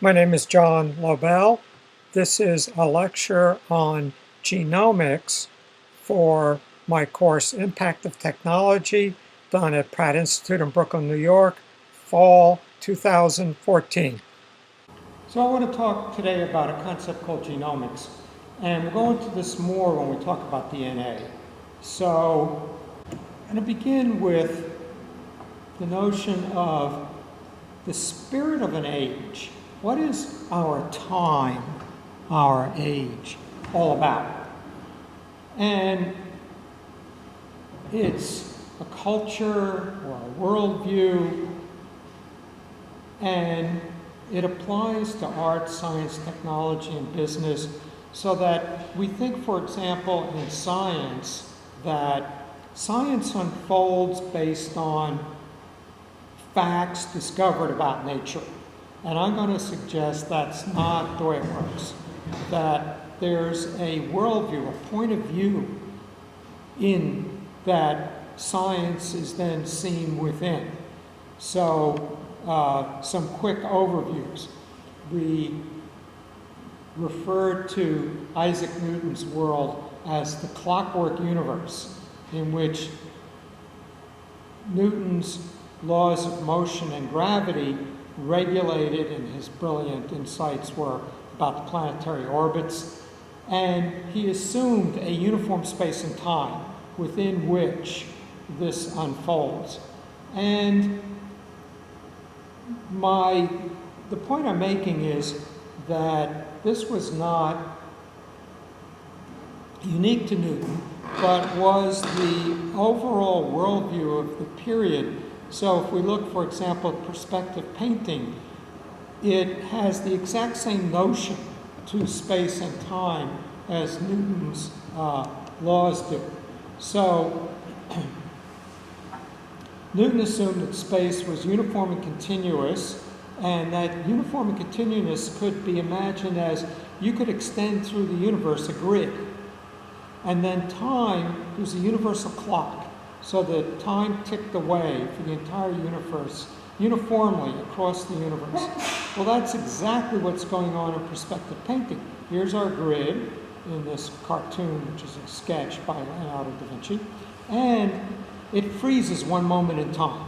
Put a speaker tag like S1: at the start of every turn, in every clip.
S1: My name is John Lobell. This is a lecture on genomics for my course Impact of Technology, done at Pratt Institute in Brooklyn, New York, fall 2014. So I want to talk today about a concept called genomics, and we'll go into this more when we talk about DNA. So I'm going to begin with the notion of the spirit of an age. What is our time, our age, all about? And it's a culture or a worldview, and it applies to art, science, technology, and business, so that we think, for example, in science, that science unfolds based on facts discovered about nature. And I'm going to suggest that's not the way it works. That there's a worldview, a point of view in that science is then seen within. So some quick overviews. We refer to Isaac Newton's world as the clockwork universe, in which Newton's laws of motion and gravity regulated, and his brilliant insights were about the planetary orbits, and he assumed a uniform space and time within which this unfolds. And the point I'm making is that this was not unique to Newton, but was the overall worldview of the period. So if we look, for example, at perspective painting, it has the exact same notion to space and time as Newton's laws do. So Newton assumed that space was uniform and continuous, and that uniform and continuous could be imagined as you could extend through the universe a grid. And then time was a universal clock. So that time ticked away for the entire universe uniformly across the universe. Well, that's exactly what's going on in perspective painting. Here's our grid in this cartoon, which is a sketch by Leonardo da Vinci, and it freezes one moment in time.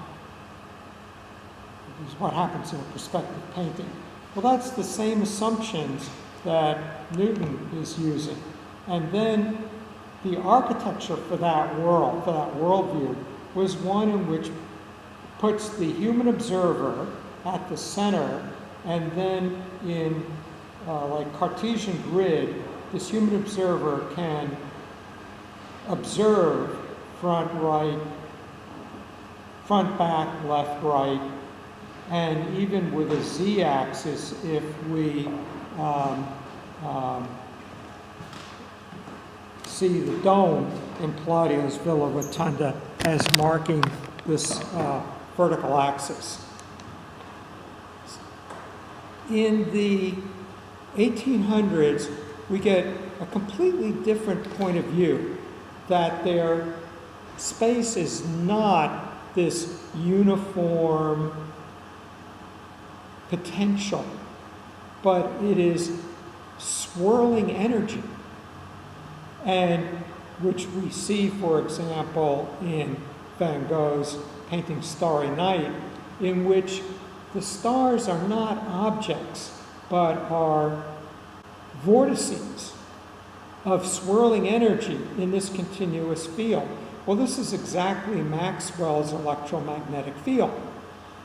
S1: This is what happens in a perspective painting. Well, that's the same assumptions that Newton is using. And then the architecture for that world, for that worldview, was one in which puts the human observer at the center, and then in like Cartesian grid, this human observer can observe front, right, front, back, left, right, and even with a z-axis, if we see the dome in Palladio's Villa Rotunda as marking this vertical axis. In the 1800s, we get a completely different point of view, that their space is not this uniform potential, but it is swirling energy, and which we see, for example, in Van Gogh's painting Starry Night, in which the stars are not objects, but are vortices of swirling energy in this continuous field. Well, this is exactly Maxwell's electromagnetic field.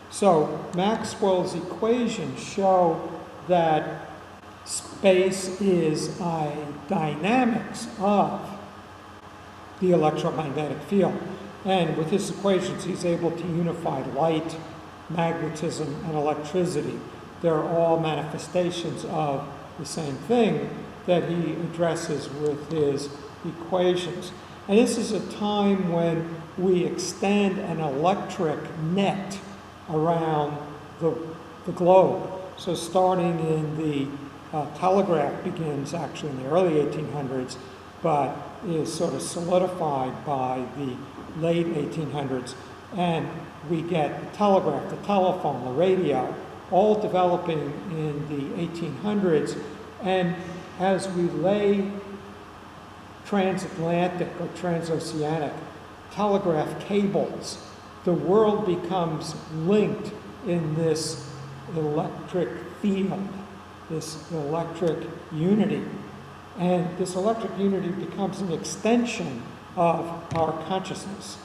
S1: So Maxwell's equations show that space is a dynamics of the electromagnetic field. And with his equations, he's able to unify light, magnetism, and electricity. They're all manifestations of the same thing that he addresses with his equations. And this is a time when we extend an electric net around the globe. So starting in the telegraph begins actually in the early 1800s, but is sort of solidified by the late 1800s. And we get the telegraph, the telephone, the radio, all developing in the 1800s. And as we lay transatlantic or transoceanic telegraph cables, the world becomes linked in this electric field, this electric unity. And this electric unity becomes an extension of our consciousness.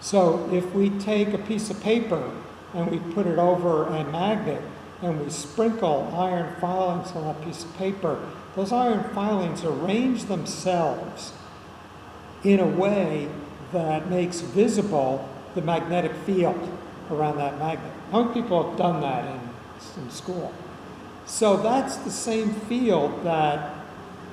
S1: So if we take a piece of paper and we put it over a magnet and we sprinkle iron filings on that piece of paper, those iron filings arrange themselves in a way that makes visible the magnetic field around that magnet. How many people have done that in school? So that's the same field that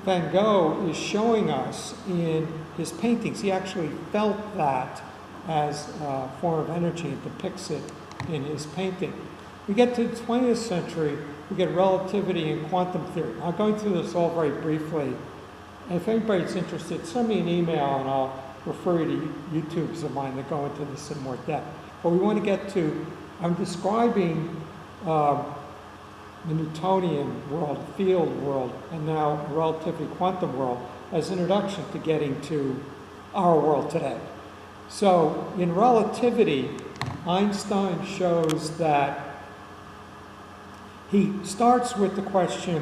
S1: Van Gogh is showing us in his paintings. He actually felt that as a form of energy and depicts it in his painting. We get to the 20th century, we get relativity and quantum theory. I'm going through this all very briefly. And if anybody's interested, send me an email and I'll refer you to YouTubes of mine that go into this in more depth. But we want to get to, I'm describing the Newtonian world, field world, and now relativity quantum world as an introduction to getting to our world today. So in relativity, Einstein shows that he starts with the question,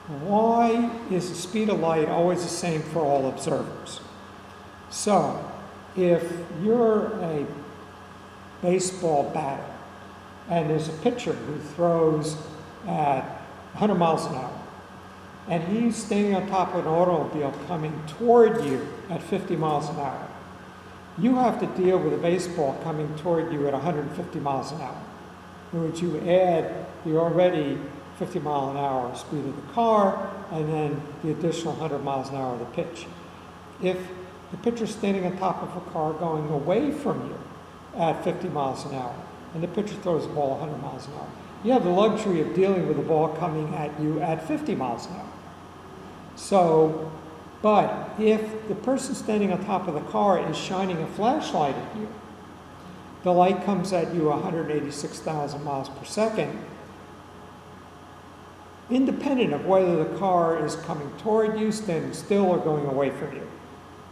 S1: why is the speed of light always the same for all observers? So if you're a baseball batter and there's a pitcher who throws at 100 miles an hour, and he's standing on top of an automobile coming toward you at 50 miles an hour, you have to deal with a baseball coming toward you at 150 miles an hour. In which you add the already 50 mile an hour speed of the car and then the additional 100 miles an hour of the pitch. If the pitcher's standing on top of a car going away from you at 50 miles an hour and the pitcher throws the ball 100 miles an hour, you have the luxury of dealing with the ball coming at you at 50 miles an hour. So, but if the person standing on top of the car is shining a flashlight at you, the light comes at you 186,000 miles per second, independent of whether the car is coming toward you, standing still, or going away from you.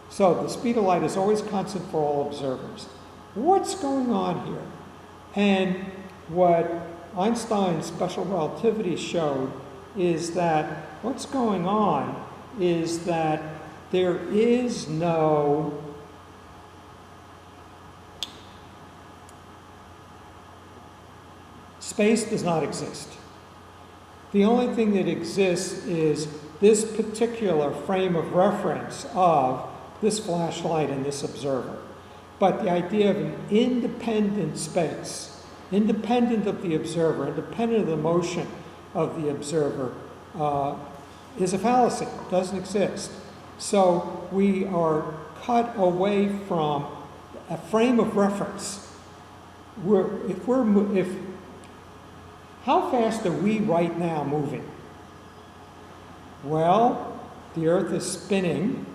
S1: So the speed of light is always constant for all observers. What's going on here? And what Einstein's special relativity showed is that what's going on is that there is no space does not exist. The only thing that exists is this particular frame of reference of this flashlight and this observer. But the idea of an independent space, independent of the observer, independent of the motion of the observer, is a fallacy. It doesn't exist. So we are cut away from a frame of reference. How fast are we right now moving? Well, the Earth is spinning.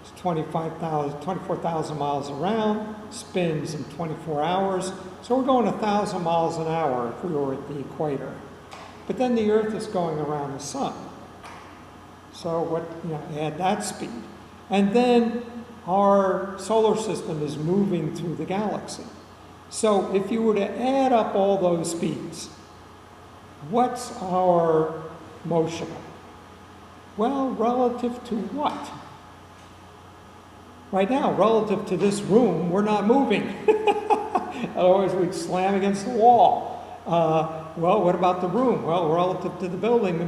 S1: It's 24,000 miles around, spins in 24 hours. So we're going 1,000 miles an hour if we were at the equator. But then the Earth is going around the sun. So add that speed. And then our solar system is moving through the galaxy. So if you were to add up all those speeds, what's our motion? Well, relative to what? Right now, relative to this room, we're not moving. Otherwise, we'd slam against the wall. Well, what about the room? Well, relative to the building,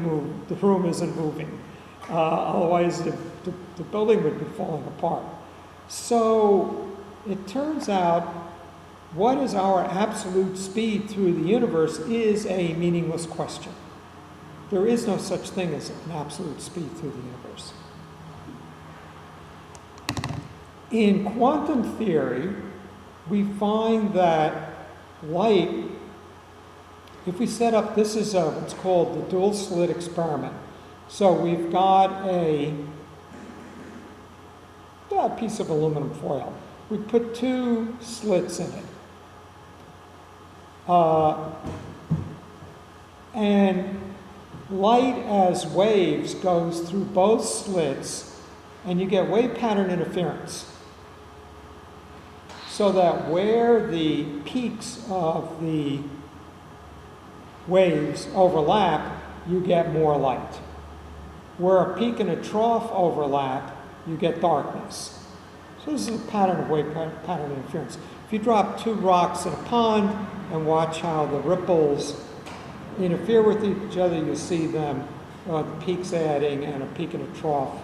S1: the room isn't moving. Otherwise, the building would be falling apart. So it turns out what is our absolute speed through the universe is a meaningless question. There is no such thing as an absolute speed through the universe. In quantum theory, we find that light, if we set up, this is what's called the dual slit experiment. So we've got a piece of aluminum foil. We put two slits in it. And light as waves goes through both slits, and you get wave pattern interference. So that where the peaks of the waves overlap, you get more light. Where a peak and a trough overlap, you get darkness. So this is a pattern of wave pattern interference. If you drop two rocks in a pond and watch how the ripples interfere with each other, you see them, the peaks adding and a peak and a trough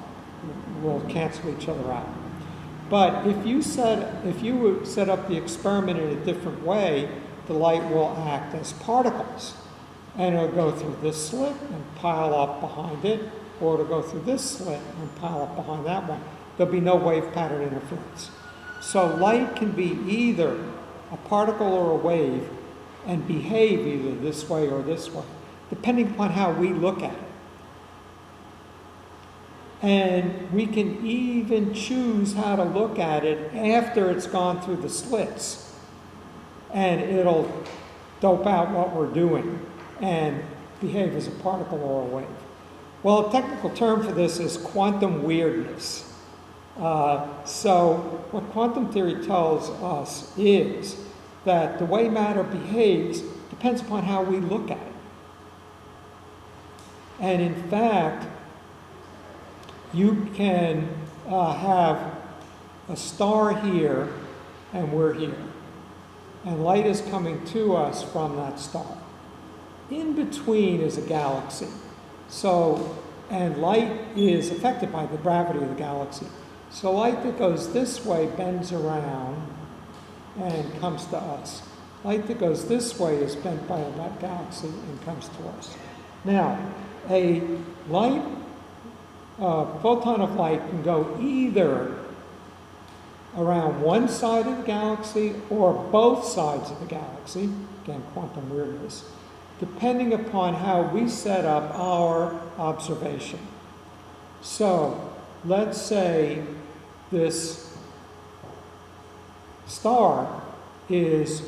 S1: will cancel each other out. But if you would set up the experiment in a different way, the light will act as particles. And it'll go through this slit and pile up behind it, or it'll go through this slit and pile up behind that one. There'll be no wave pattern interference. So light can be either a particle or a wave and behave either this way or this way, depending upon how we look at it. And we can even choose how to look at it after it's gone through the slits. And it'll dope out what we're doing and behave as a particle or a wave. Well, a technical term for this is quantum weirdness. So what quantum theory tells us is that the way matter behaves depends upon how we look at it. And in fact, you can have a star here and we're here. And light is coming to us from that star. In between is a galaxy. So, and light is affected by the gravity of the galaxy. So light that goes this way bends around and comes to us. Light that goes this way is bent by that galaxy and comes to us. Now, a photon of light can go either around one side of the galaxy or both sides of the galaxy, again, quantum weirdness, depending upon how we set up our observation. So, let's say this star is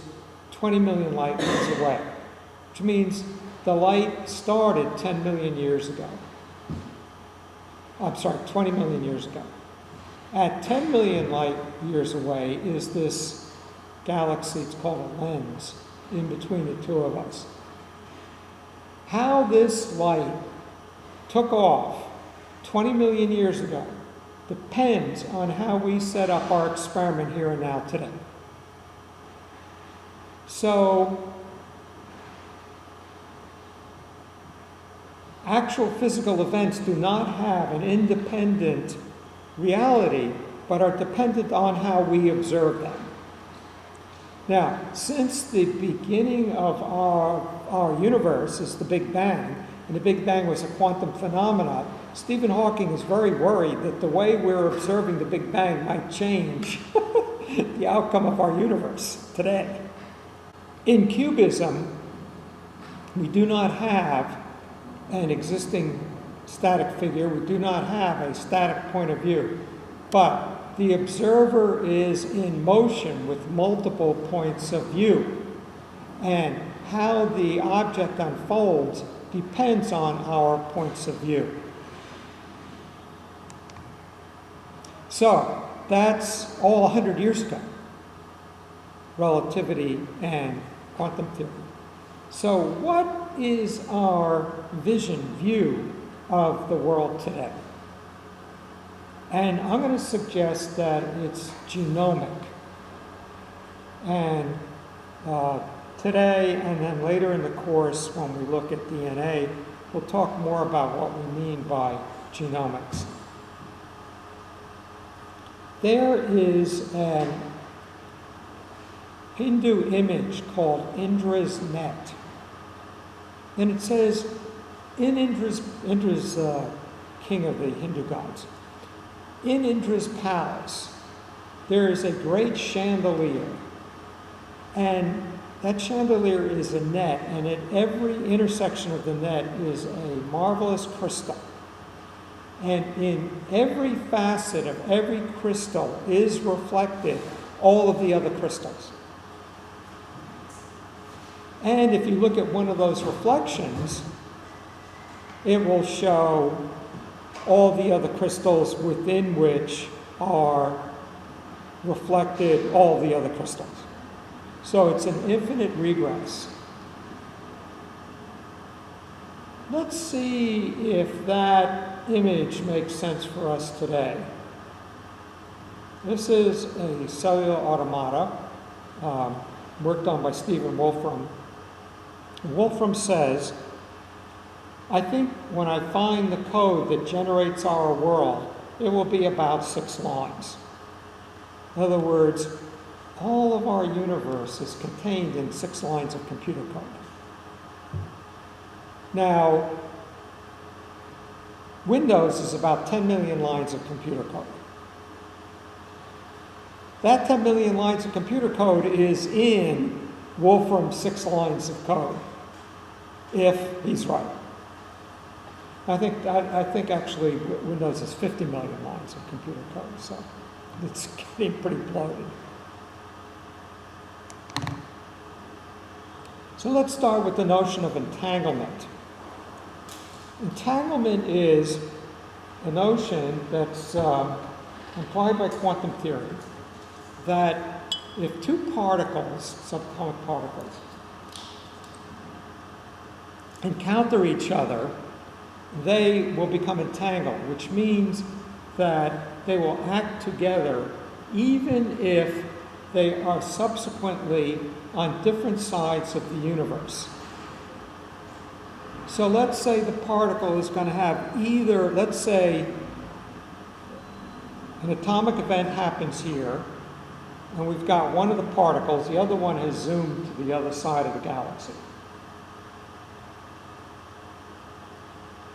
S1: 20 million light years away, which means the light started 10 million years ago. I'm sorry, 20 million years ago. At 10 million light years away is this galaxy, it's called a lens, in between the two of us. How this light took off 20 million years ago depends on how we set up our experiment here and now today. So, actual physical events do not have an independent reality, but are dependent on how we observe them. Now, since the beginning of our universe is the Big Bang, and the Big Bang was a quantum phenomena, Stephen Hawking is very worried that the way we're observing the Big Bang might change the outcome of our universe today. In cubism, we do not have an existing static figure. We do not have a static point of view. But the observer is in motion with multiple points of view. And how the object unfolds depends on our points of view. So that's all 100 years ago, relativity and quantum theory. So what is our view of the world today? And I'm going to suggest that it's genomic. And today, and then later in the course, when we look at DNA, we'll talk more about what we mean by genomics. There is an Hindu image called Indra's net. And it says, in Indra's king of the Hindu gods, in Indra's palace, there is a great chandelier. And that chandelier is a net, and at every intersection of the net is a marvelous crystal. And in every facet of every crystal is reflected all of the other crystals. And if you look at one of those reflections, it will show all the other crystals within which are reflected all the other crystals. So it's an infinite regress. Let's see if that image makes sense for us today. This is a cellular automata worked on by Stephen Wolfram. Wolfram says, I think when I find the code that generates our world, it will be about 6 lines. In other words, all of our universe is contained in 6 lines of computer code. Now, Windows is about 10 million lines of computer code. That 10 million lines of computer code is in Wolfram's 6 lines of code, if he's right. I think actually Windows is 50 million lines of computer code, so it's getting pretty bloated. So let's start with the notion of entanglement. Entanglement is a notion that's implied by quantum theory that if 2 particles, subatomic particles, encounter each other, they will become entangled, which means that they will act together even if they are subsequently on different sides of the universe. So let's say the particle is going to have either, let's say an atomic event happens here, and we've got one of the particles, the other one has zoomed to the other side of the galaxy.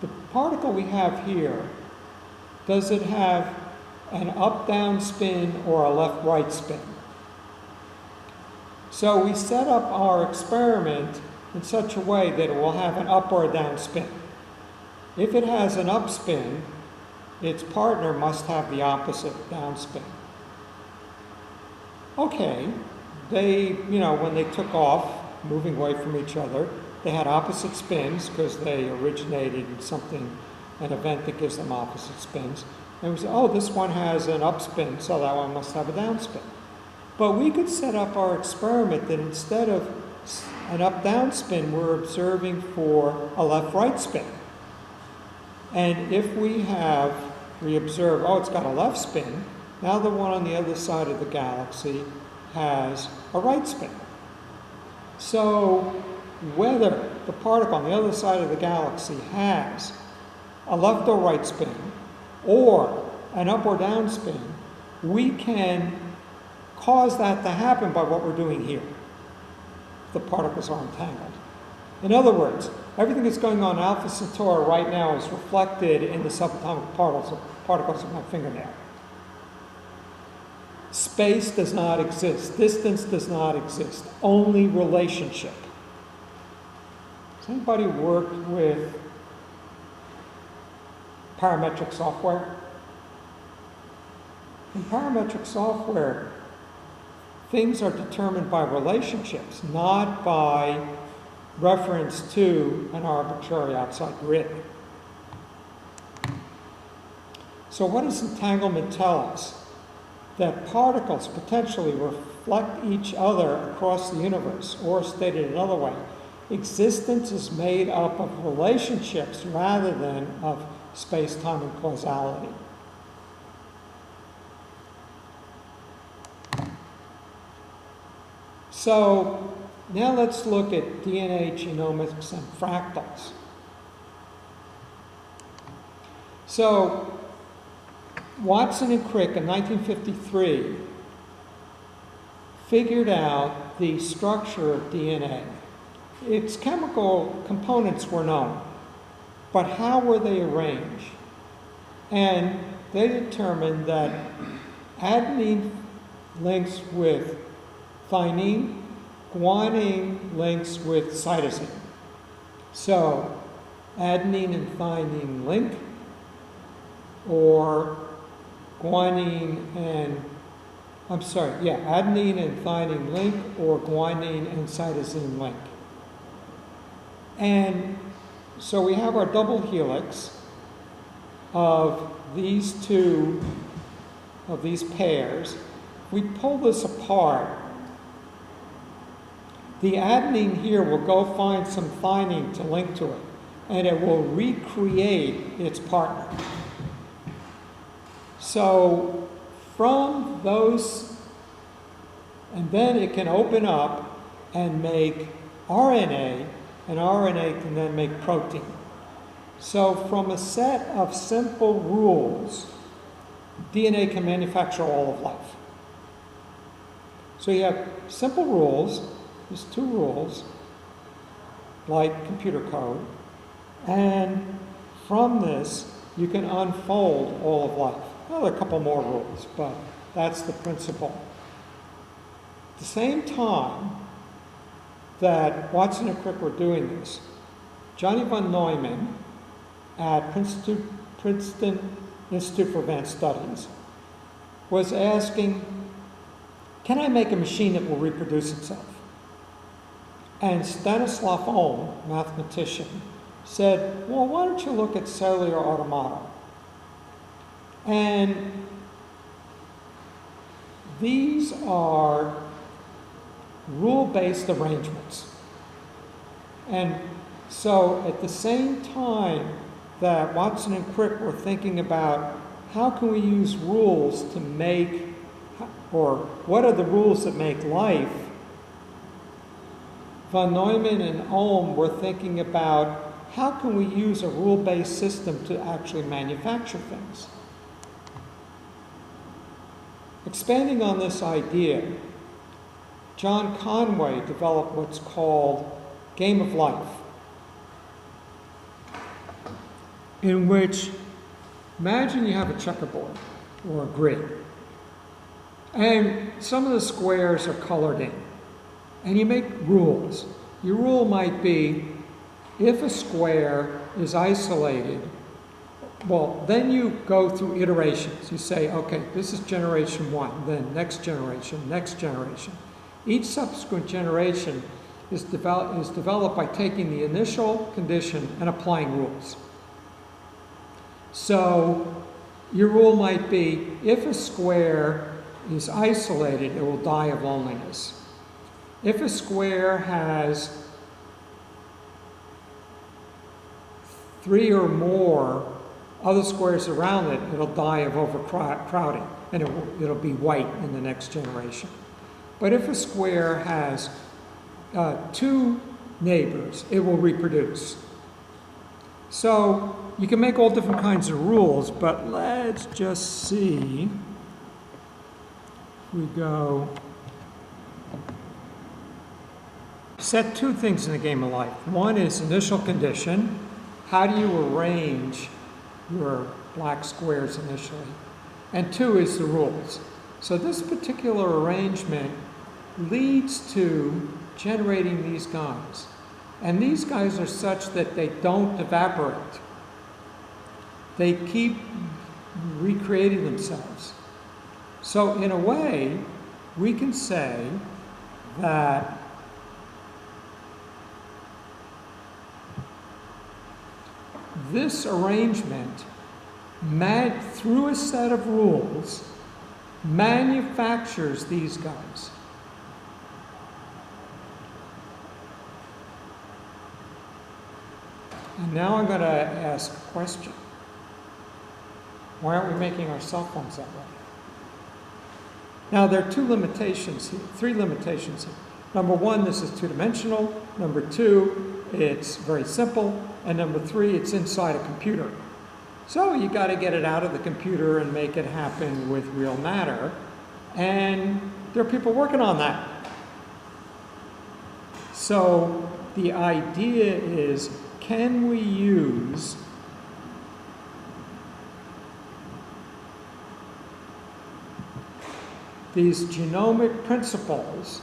S1: The particle we have here, does it have an up-down spin or a left-right spin? So we set up our experiment in such a way that it will have an up or a down spin. If it has an up spin, its partner must have the opposite down spin. Okay, when they took off, moving away from each other, they had opposite spins because they originated in something, an event that gives them opposite spins. And we said, oh, this one has an up spin, so that one must have a down spin. But we could set up our experiment that instead of an up-down spin, we're observing for a left-right spin. And if we observe, oh, it's got a left spin, now the one on the other side of the galaxy has a right spin. So whether the particle on the other side of the galaxy has a left or right spin, or an up or down spin, we can cause that to happen by what we're doing here. The particles are entangled. In other words, everything that's going on in Alpha Centauri right now is reflected in the subatomic particles of my fingernail. Space does not exist. Distance does not exist. Only relationship. Has anybody worked with parametric software? In parametric software, things are determined by relationships, not by reference to an arbitrary outside grid. So what does entanglement tell us? That particles potentially reflect each other across the universe, or stated another way, existence is made up of relationships rather than of space-time and causality. So now let's look at DNA, genomics, and fractals. So Watson and Crick in 1953 figured out the structure of DNA. Its chemical components were known, but how were they arranged? And they determined that adenine links with thymine, guanine links with cytosine. So adenine and thymine link, or adenine and thymine link, or guanine and cytosine link. And so we have our double helix of these two, of these pairs. We pull this apart. The adenine here will go find some thymine to link to it, and it will recreate its partner. So from those, and then it can open up and make RNA, and RNA can then make protein. So from a set of simple rules, DNA can manufacture all of life. So you have simple rules, there's two rules, like computer code, and from this you can unfold all of life. Well, there are a couple more rules, but that's the principle. At the same time that Watson and Crick were doing this, Johnny von Neumann at Princeton Institute for Advanced Studies was asking, can I make a machine that will reproduce itself? And Stanislav Ohm, mathematician, said, well, why don't you look at cellular automata? And these are rule-based arrangements. And so at the same time that Watson and Crick were thinking about how can we use rules to make, or what are the rules that make life, von Neumann and Ohm were thinking about how can we use a rule-based system to actually manufacture things. Expanding on this idea, John Conway developed what's called Game of Life, in which, imagine you have a checkerboard or a grid, and some of the squares are colored in, and you make rules. Your rule might be, if a square is isolated, well, then you go through iterations. You say, okay, this is generation 1, then next generation, next generation. Each subsequent generation is developed by taking the initial condition and applying rules. So your rule might be, if a square is isolated, it will die of loneliness. If a square has 3 or more other squares around it, it'll die of overcrowding, and it'll be white in the next generation. But if a square has 2 neighbors, it will reproduce. So you can make all different kinds of rules, but let's just see. We go, set 2 things in the game of life. One is initial condition. How do you arrange your black squares initially? And 2 is the rules. So this particular arrangement leads to generating these guys. And these guys are such that they don't evaporate. They keep recreating themselves. So in a way, we can say that this arrangement, through a set of rules, manufactures these guys. And now I'm going to ask a question. Why aren't we making our cell phones that way? Now, there are 2 limitations here, 3 limitations here. Number 1, this is 2-dimensional. Number 2, it's very simple. And number 3, it's inside a computer. So you got to get it out of the computer and make it happen with real matter. And there are people working on that. So the idea is, can we use these genomic principles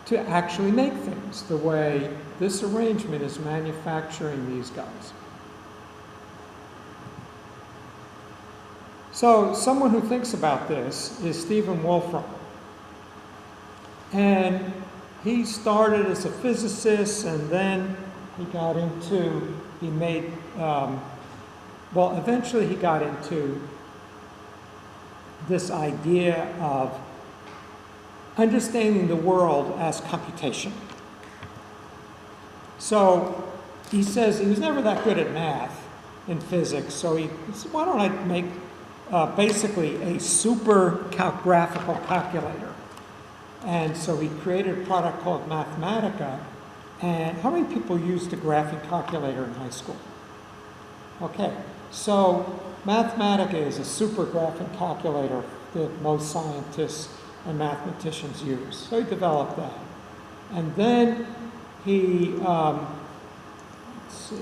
S1: to actually make things the way this arrangement is manufacturing these guys? So someone who thinks about this is Stephen Wolfram. And he started as a physicist and then Eventually he got into this idea of understanding the world as computation. So he says he was never that good at math in physics, so he said, why don't I make basically a super graphical calculator? And so he created a product called Mathematica. And how many people used a graphing calculator in high school? Okay, so Mathematica is a super graphing calculator that most scientists and mathematicians use. So he developed that. And then he, let's see.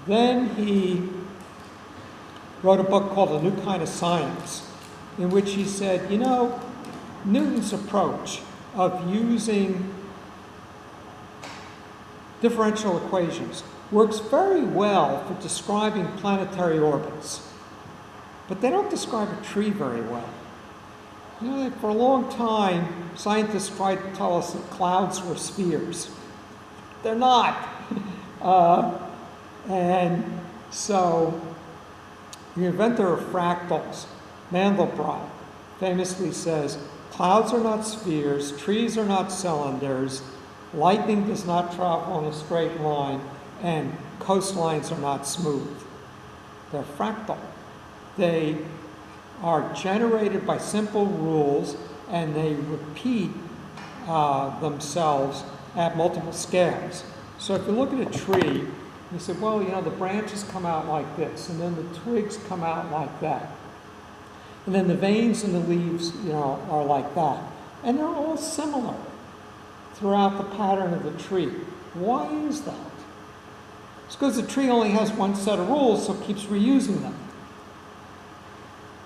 S1: Then he wrote a book called A New Kind of Science, in which he said, you know, Newton's approach of using differential equations works very well for describing planetary orbits, but they don't describe a tree very well. You know, for a long time, scientists tried to tell us that clouds were spheres. They're not. And so the inventor of fractals, Mandelbrot, famously says, clouds are not spheres, trees are not cylinders, lightning does not travel in a straight line, and coastlines are not smooth. They're fractal. They are generated by simple rules, and they repeat themselves at multiple scales. So if you look at a tree, you say, well, you know, the branches come out like this, and then the twigs come out like that. And then the veins in the leaves, you know, are like that. And they're all similar throughout the pattern of the tree. Why is that? It's because the tree only has one set of rules, so it keeps reusing them,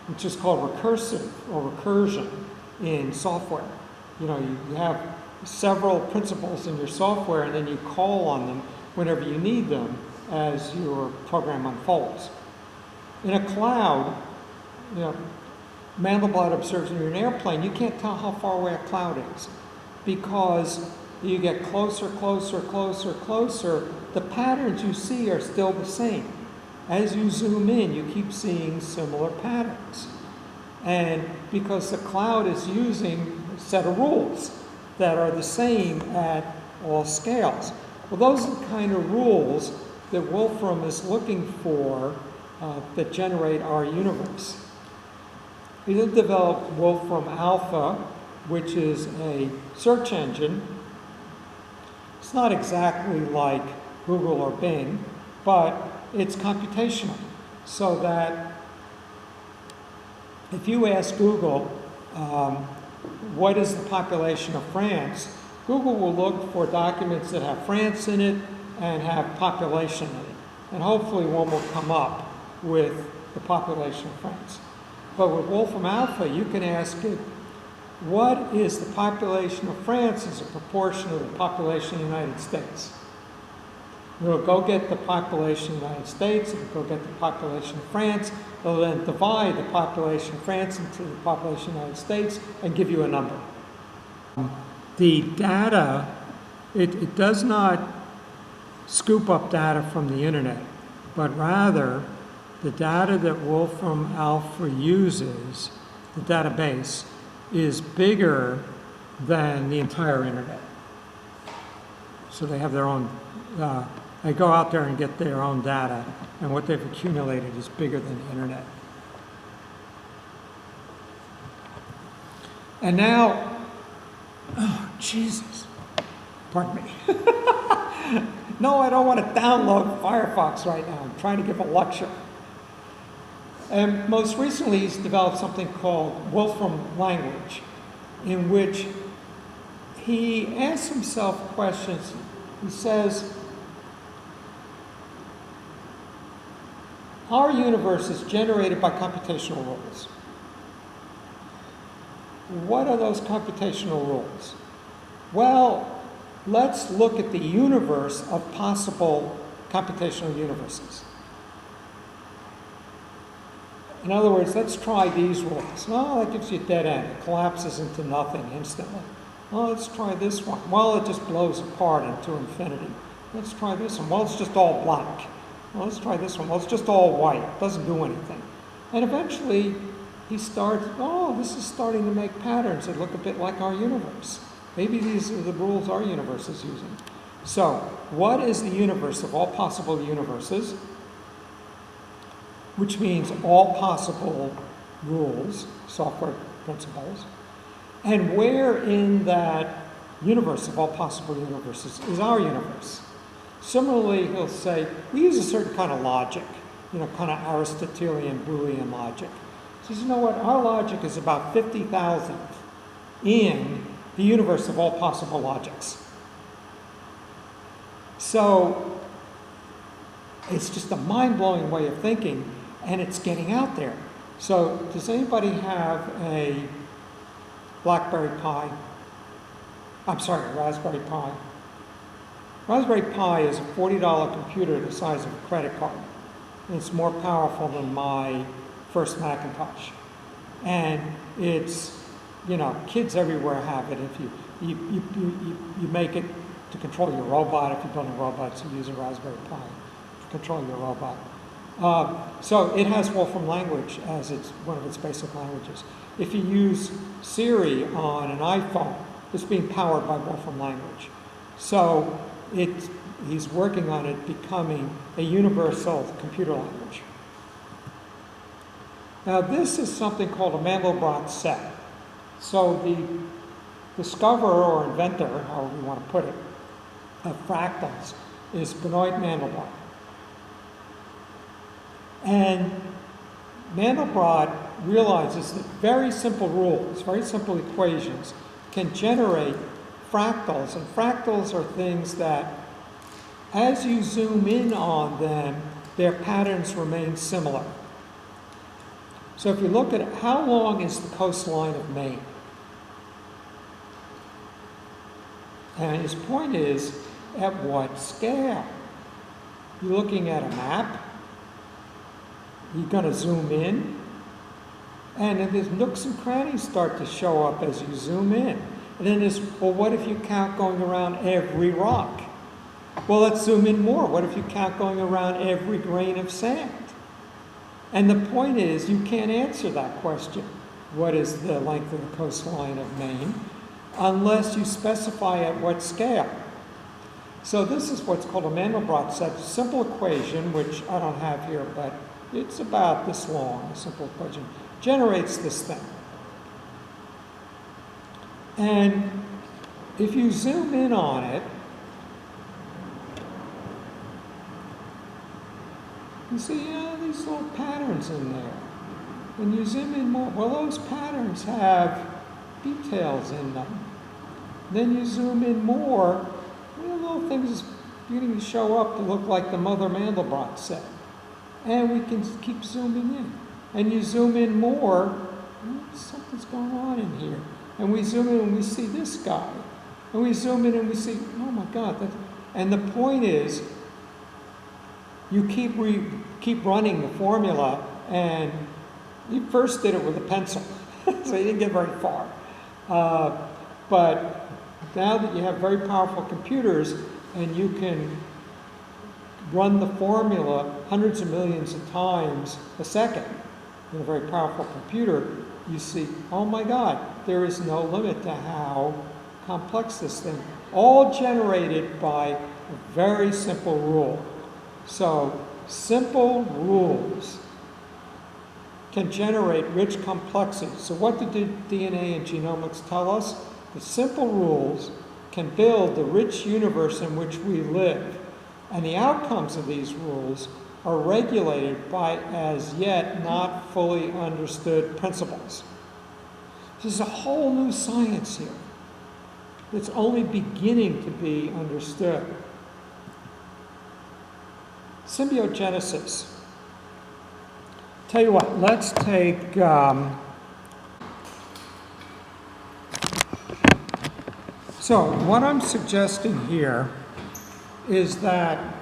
S1: which is called recursive or recursion in software. You know, you have several principles in your software, and then you call on them whenever you need them as your program unfolds. In a cloud, you know, Mandelbrot observes when you're in an airplane, you can't tell how far away a cloud is because you get closer, closer, closer, closer. The patterns you see are still the same. As you zoom in, you keep seeing similar patterns. And because the cloud is using a set of rules that are the same at all scales. Well, those are the kind of rules that Wolfram is looking for that generate our universe. He then developed Wolfram Alpha, which is a search engine. It's not exactly like Google or Bing, but it's computational. So that if you ask Google, what is the population of France, Google will look for documents that have France in it and have population in it. And hopefully one will come up with the population of France. But with Wolfram Alpha, you can ask it, what is the population of France as a proportion of the population of the United States? It'll go get the population of the United States, it'll go get the population of France, it'll then divide the population of France into the population of the United States and give you a number. The data, it does not scoop up data from the internet, but rather the data that Wolfram Alpha uses, the database, is bigger than the entire internet. So they have their own, they go out there and get their own data, and what they've accumulated is bigger than the internet. And now, oh, Jesus, pardon me. No, I don't want to download Firefox right now. I'm trying to give a lecture. And most recently, he's developed something called Wolfram Language, in which he asks himself questions. He says, our universe is generated by computational rules. What are those computational rules? Well, let's look at the universe of possible computational universes. In other words, let's try these rules. Well, that gives you a dead end. It collapses into nothing instantly. Well, let's try this one. Well, it just blows apart into infinity. Let's try this one. Well, it's just all black. Well, let's try this one. Well, it's just all white. It doesn't do anything. And eventually, he starts, oh, this is starting to make patterns that look a bit like our universe. Maybe these are the rules our universe is using. So, what is the universe of all possible universes? Which means all possible rules, software principles. And where in that universe of all possible universes is our universe? Similarly, he'll say, we use a certain kind of logic, kind of Aristotelian Boolean logic. He says, you know what, our logic is about 50,000th in the universe of all possible logics. So, it's just a mind-blowing way of thinking, and it's getting out there. So, does anybody have a BlackBerry Pi? I'm sorry, a Raspberry Pi. Raspberry Pi is a $40 computer the size of a credit card. And it's more powerful than my first Macintosh. And it's, kids everywhere have it. If you make it to control your robot, if you're building robots, you use a Raspberry Pi to control your robot. So it has Wolfram Language as one of its basic languages. If you use Siri on an iPhone, it's being powered by Wolfram Language. So he's working on it becoming a universal computer language. Now this is something called a Mandelbrot Set. So the discoverer or inventor, however you want to put it, of fractals is Benoit Mandelbrot. And Mandelbrot realizes that very simple rules, very simple equations, can generate fractals. And fractals are things that, as you zoom in on them, their patterns remain similar. So if you look at it, how long is the coastline of Maine? And his point is, at what scale? You're looking at a map. You're going to zoom in. And then there's nooks and crannies start to show up as you zoom in. And then there's, well, what if you count going around every rock? Well, let's zoom in more. What if you count going around every grain of sand? And the point is, you can't answer that question. What is the length of the coastline of Maine? Unless you specify at what scale. So this is what's called a Mandelbrot set, a simple equation, which I don't have here, but it's about this long, a simple equation, generates this thing. And if you zoom in on it, you see, these little patterns in there. When you zoom in more, well, those patterns have details in them. Then you zoom in more, little things beginning to show up to look like the Mother Mandelbrot set. And we can keep zooming in. And you zoom in more, something's going on in here. And we zoom in and we see this guy. And we zoom in and we see, oh my God. And the point is, you keep running the formula, and you first did it with a pencil, so you didn't get very far. But now that you have very powerful computers, and you can run the formula hundreds of millions of times a second in a very powerful computer, you see, oh my God, there is no limit to how complex this thing, all generated by a very simple rule. So, simple rules can generate rich complexity. So what did DNA and genomics tell us? The simple rules can build the rich universe in which we live. And the outcomes of these rules are regulated by as yet not fully understood principles. There's a whole new science here that's only beginning to be understood. Symbiogenesis. Tell you what, let's take so what I'm suggesting here is that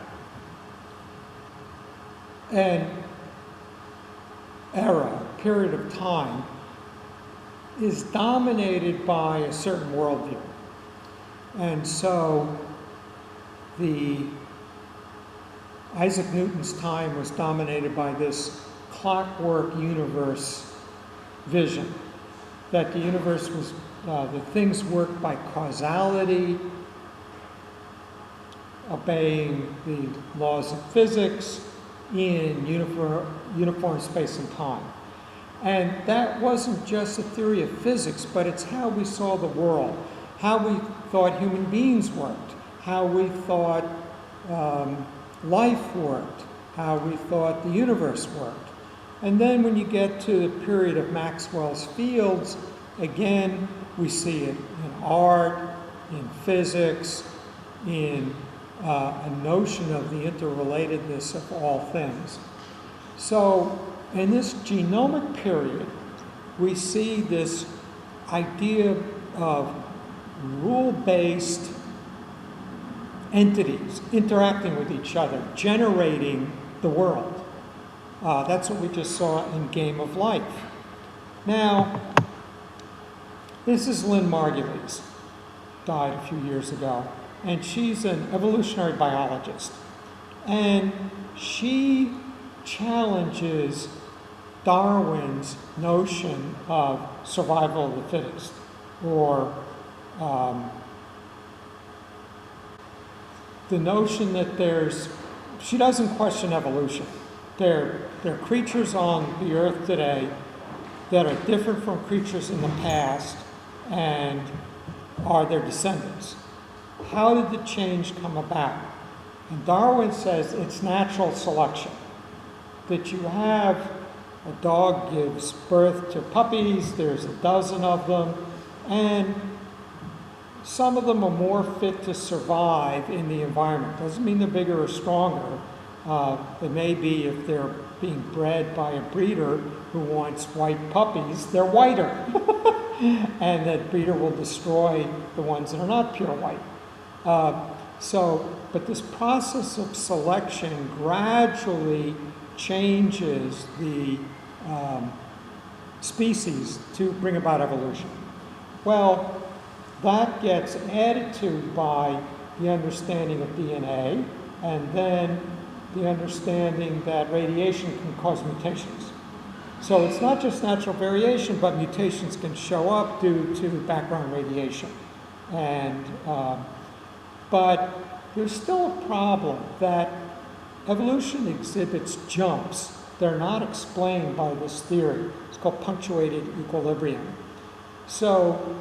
S1: an era, period of time, is dominated by a certain worldview. And so Isaac Newton's time was dominated by this clockwork universe vision, that the universe was, that things work by causality, obeying the laws of physics in uniform space and time. And that wasn't just a theory of physics, but it's how we saw the world, how we thought human beings worked, how we thought life worked, how we thought the universe worked. And then when you get to the period of Maxwell's Fields, again, we see it in art, in physics, in a notion of the interrelatedness of all things. So in this genomic period, we see this idea of rule-based entities interacting with each other, generating the world. That's what we just saw in Game of Life. Now, this is Lynn Margulies, died a few years ago, and she's an evolutionary biologist. And she challenges Darwin's notion of survival of the fittest, or the notion that she doesn't question evolution. There are creatures on the earth today that are different from creatures in the past and are their descendants. How did the change come about? And Darwin says it's natural selection. That you have a dog gives birth to puppies, there's a dozen of them, and some of them are more fit to survive in the environment. Doesn't mean they're bigger or stronger. They may be, if they're being bred by a breeder who wants white puppies, they're whiter. And that breeder will destroy the ones that are not pure white. But this process of selection gradually changes the species to bring about evolution. Well, that gets added to by the understanding of DNA, and then the understanding that radiation can cause mutations. So it's not just natural variation, but mutations can show up due to background radiation. And but there's still a problem that evolution exhibits jumps. They're not explained by this theory. It's called punctuated equilibrium. So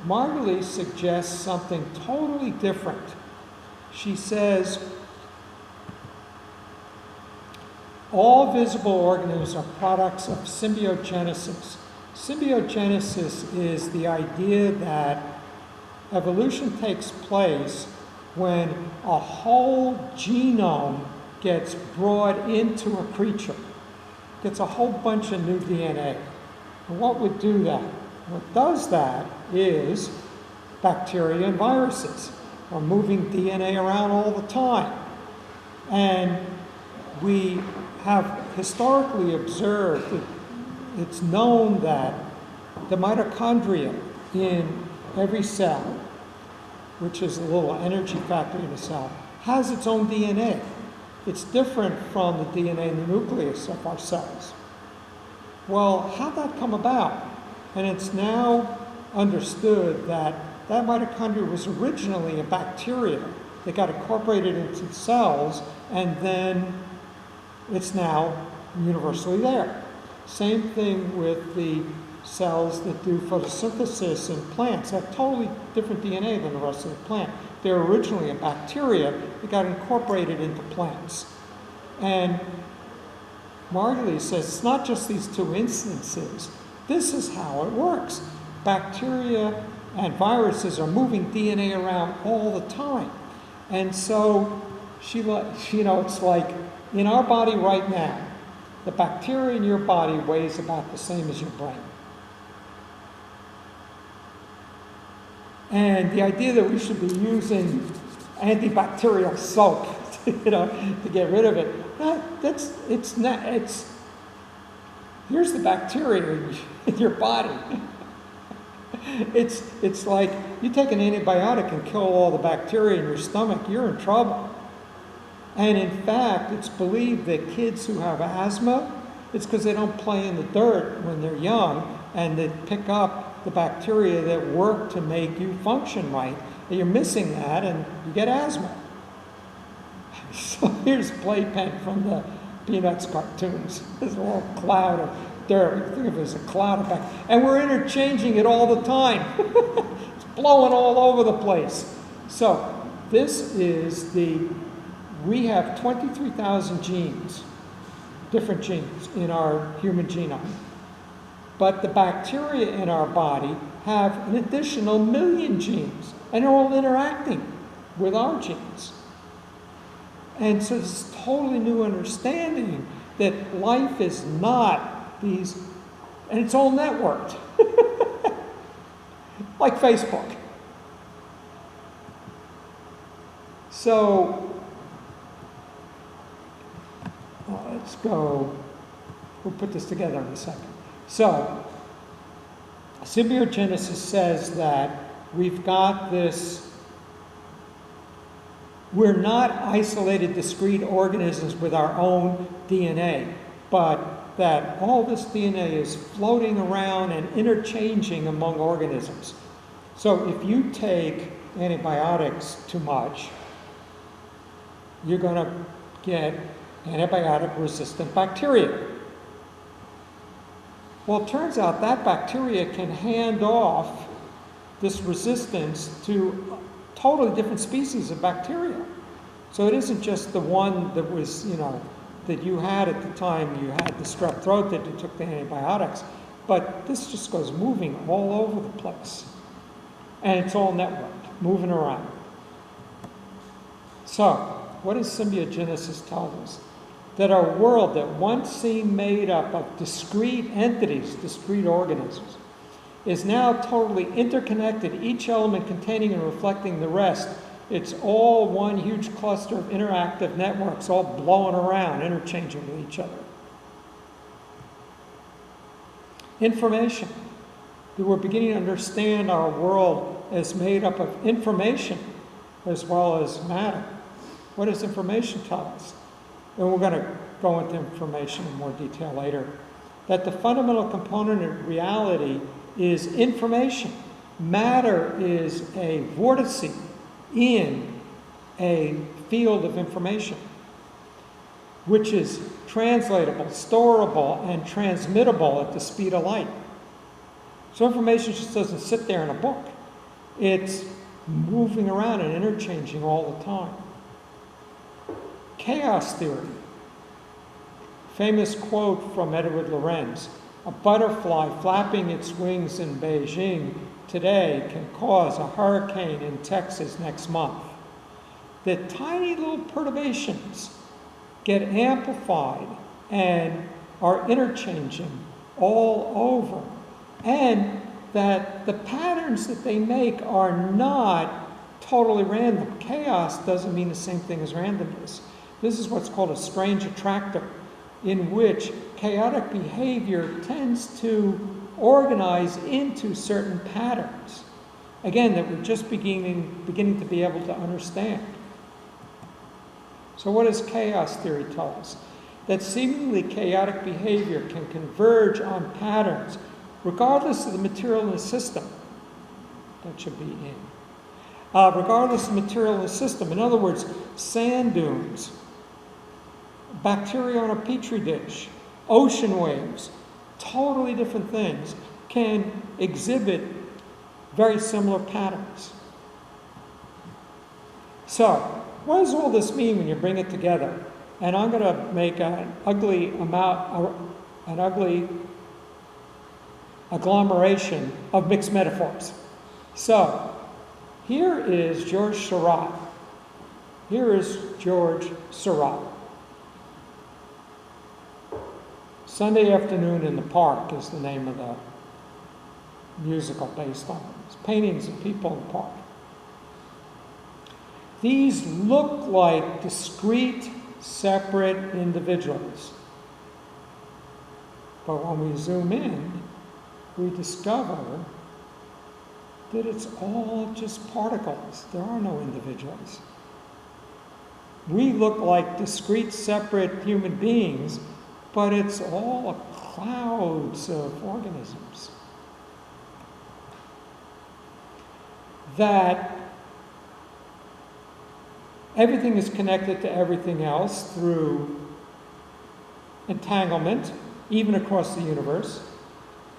S1: Margulies suggests something totally different. She says, all visible organisms are products of symbiogenesis. Symbiogenesis is the idea that evolution takes place when a whole genome gets brought into a creature, gets a whole bunch of new DNA. And what would do that? What does that is bacteria and viruses are moving DNA around all the time. And we have historically observed that it's known that the mitochondria in every cell, which is a little energy factory in a cell, has its own DNA. It's different from the DNA in the nucleus of our cells. Well, how'd that come about? And it's now understood that that mitochondria was originally a bacteria that got incorporated into cells, and then it's now universally there. Same thing with the cells that do photosynthesis in plants. They have totally different DNA than the rest of the plant. They're originally a bacteria that got incorporated into plants. And Margulies says it's not just these two instances. This is how it works. Bacteria and viruses are moving DNA around all the time. And so, it's like in our body right now, the bacteria in your body weighs about the same as your brain. And the idea that we should be using antibacterial soap, to get rid of it, here's the bacteria in your body. It's like you take an antibiotic and kill all the bacteria in your stomach, you're in trouble. And in fact, it's believed that kids who have asthma, it's because they don't play in the dirt when they're young, and they pick up the bacteria that work to make you function right. And you're missing that, and you get asthma. So here's Playpen from the Peanuts cartoons. There's a little cloud of dirt. Think of it as a cloud of bacteria. And we're interchanging it all the time. It's blowing all over the place. So this is we have 23,000 genes, different genes in our human genome. But the bacteria in our body have an additional 1 million genes, and they're all interacting with our genes. And so this totally new understanding that life is not these, and it's all networked, like Facebook. So, let's go, we'll put this together in a second. So, Symbiogenesis says that we've got this, we're not isolated, discrete organisms with our own DNA, but that all this DNA is floating around and interchanging among organisms. So if you take antibiotics too much, you're going to get antibiotic-resistant bacteria. Well, it turns out that bacteria can hand off this resistance to totally different species of bacteria. So it isn't just the one that was, that you had at the time you had the strep throat that you took the antibiotics, but this just goes moving all over the place. And it's all networked, moving around. So, what does symbiogenesis tell us? That our world that once seemed made up of discrete entities, discrete organisms, is now totally interconnected, each element containing and reflecting the rest. It's all one huge cluster of interactive networks, all blowing around, interchanging with each other. Information. We're beginning to understand our world as made up of information as well as matter. What does information tell us? And we're going to go into information in more detail later. That the fundamental component of reality is information. Matter is a vortice in a field of information, which is translatable, storable, and transmittable at the speed of light. So information just doesn't sit there in a book. It's moving around and interchanging all the time. Chaos theory. Famous quote from Edward Lorenz: "A butterfly flapping its wings in Beijing today can cause a hurricane in Texas next month." The tiny little perturbations get amplified and are interchanging all over. And that the patterns that they make are not totally random. Chaos doesn't mean the same thing as randomness. This is what's called a strange attractor, in which chaotic behavior tends to organize into certain patterns. Again, that we're just beginning to be able to understand. So what does chaos theory tell us? That seemingly chaotic behavior can converge on patterns, regardless of the material in the system. That should be in. Regardless of the material in the system. In other words, sand dunes, bacteria on a petri dish, ocean waves, totally different things, can exhibit very similar patterns. So, what does all this mean when you bring it together? And I'm going to make an ugly agglomeration of mixed metaphors. So, here is George Seurat. Here is George Seurat. Sunday Afternoon in the Park is the name of the musical based on it. It's paintings of people in the park. These look like discrete, separate individuals. But when we zoom in, we discover that it's all just particles. There are no individuals. We look like discrete, separate human beings, but it's all clouds of organisms. That everything is connected to everything else through entanglement, even across the universe.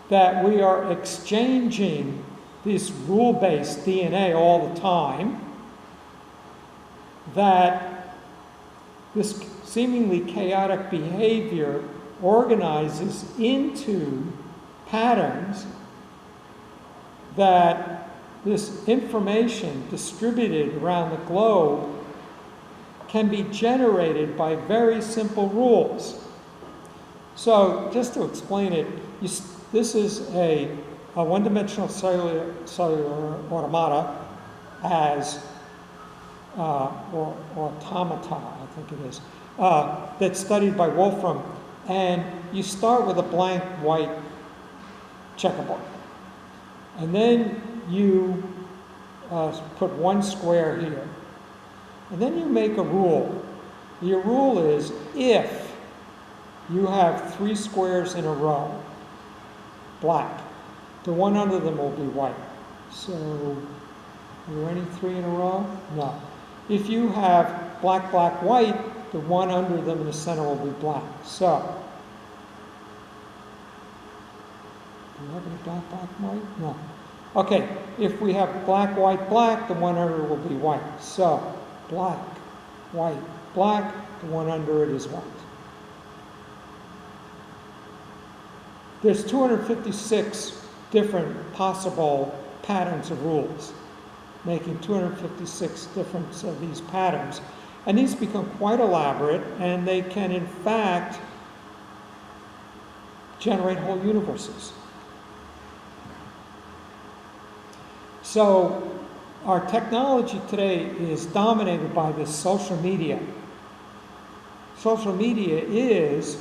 S1: That we are exchanging this rule-based DNA all the time. That this seemingly chaotic behavior organizes into patterns, that this information distributed around the globe can be generated by very simple rules. So just to explain it, this is a one-dimensional cellular automata as or automata, I think it is, that's studied by Wolfram. And you start with a blank white checkerboard. And then you put one square here. And then you make a rule. Your rule is if you have 3 squares in a row, black, the one under them will be white. So, are there any 3 in a row? No. If you have black, black, white, the one under them in the center will be black. So, do you have any black, black, white? No. Okay, if we have black, white, black, the one under will be white. So, black, white, black, the one under it is white. There's 256 different possible patterns of rules, making 256 different of these patterns. And these become quite elaborate, and they can, in fact, generate whole universes. So our technology today is dominated by this social media. Social media is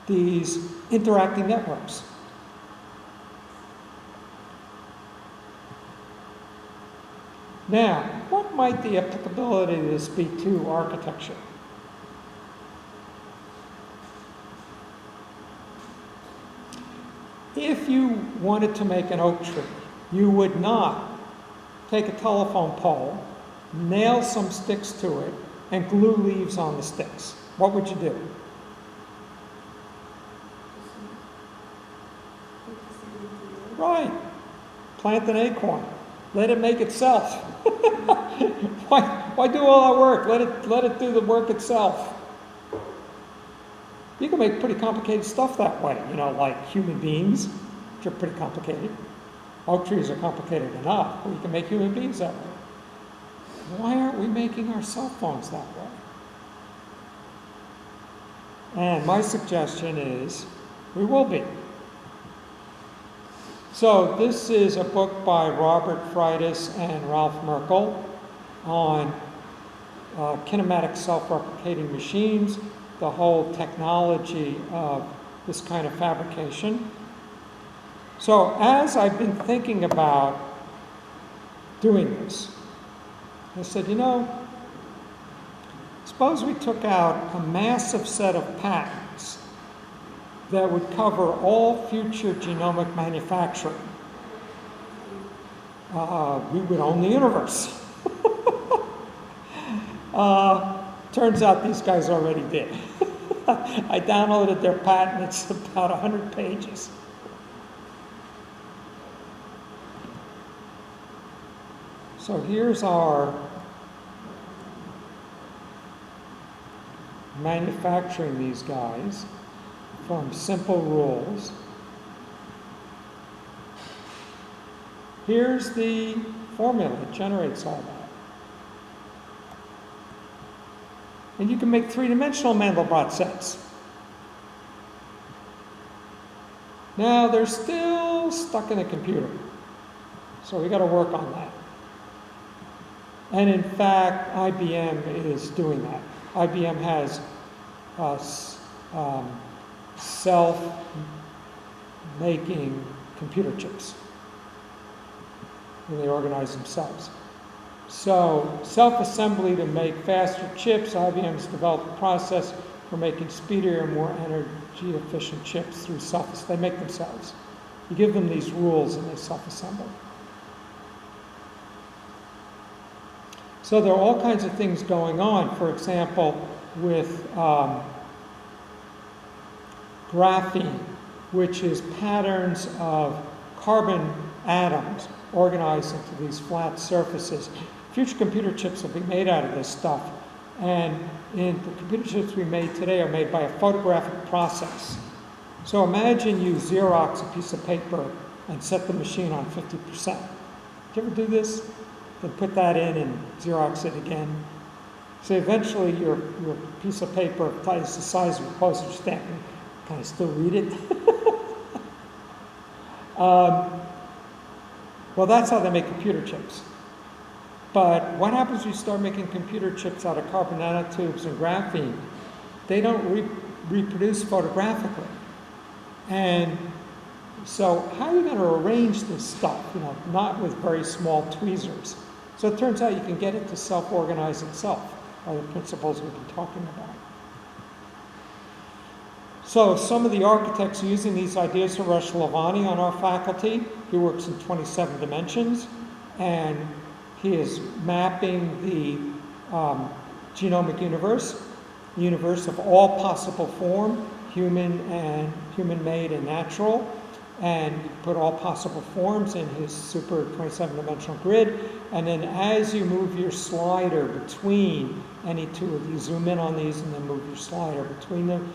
S1: these interacting networks. Now, what might the applicability of this be to architecture? If you wanted to make an oak tree, you would not take a telephone pole, nail some sticks to it, and glue leaves on the sticks. What would you do? Right. Plant an acorn. Let it make itself. Why do all that work? Let it do the work itself. You can make pretty complicated stuff that way, like human beings, which are pretty complicated. Oak trees are complicated enough, but you can make human beings that way. Why aren't we making our cell phones that way? And my suggestion is we will be. So this is a book by Robert Freitas and Ralph Merkel on kinematic self-replicating machines, the whole technology of this kind of fabrication. So as I've been thinking about doing this, I said, suppose we took out a massive set of patents that would cover all future genomic manufacturing. We would own the universe. Turns out these guys already did. I downloaded their patent. It's about 100 pages. So here's our manufacturing these guys from simple rules. Here's the formula that generates all that. And you can make 3-dimensional Mandelbrot sets. Now they're still stuck in a computer. So we got to work on that. And in fact, IBM is doing that. IBM has self-making computer chips. and they organize themselves. So self-assembly to make faster chips. IBM's developed a process for making speedier and more energy-efficient chips through they make themselves. You give them these rules and they self-assemble. So there are all kinds of things going on. For example, with graphene, which is patterns of carbon atoms organized into these flat surfaces. Future computer chips will be made out of this stuff. And the computer chips we made today are made by a photographic process. So imagine you Xerox a piece of paper and set the machine on 50%. Did you ever do this? Then put that in and Xerox it again. So eventually your piece of paper is the size of a postage stamp. Can I still read it? Well, that's how they make computer chips. But what happens when you start making computer chips out of carbon nanotubes and graphene? They don't reproduce photographically. And so how are you going to arrange this stuff? Not with very small tweezers. So it turns out you can get it to self-organize itself by the principles we've been talking about. So some of the architects using these ideas are Rush Lavani on our faculty. He works in 27 dimensions, and he is mapping the genomic universe, the universe of all possible form, human-made and natural, and you put all possible forms in his super 27-dimensional grid, and then as you move your slider between any two of these, zoom in on these and then move your slider between them,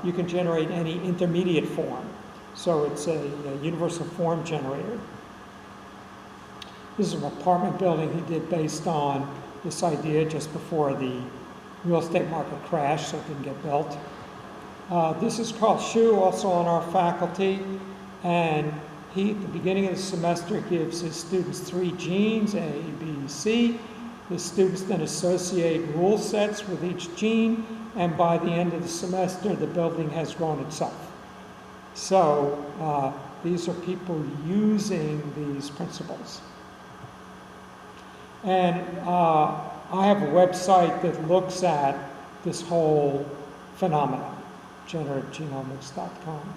S1: you can generate any intermediate form. So it's a universal form generator. This is an apartment building he did based on this idea just before the real estate market crashed, so it didn't get built. This is Carl Shu, also on our faculty, and he, at the beginning of the semester, gives his students 3 genes, A, B, C. The students then associate rule sets with each gene, and by the end of the semester, the building has grown itself. So these are people using these principles. And I have a website that looks at this whole phenomenon, generativegenomics.com.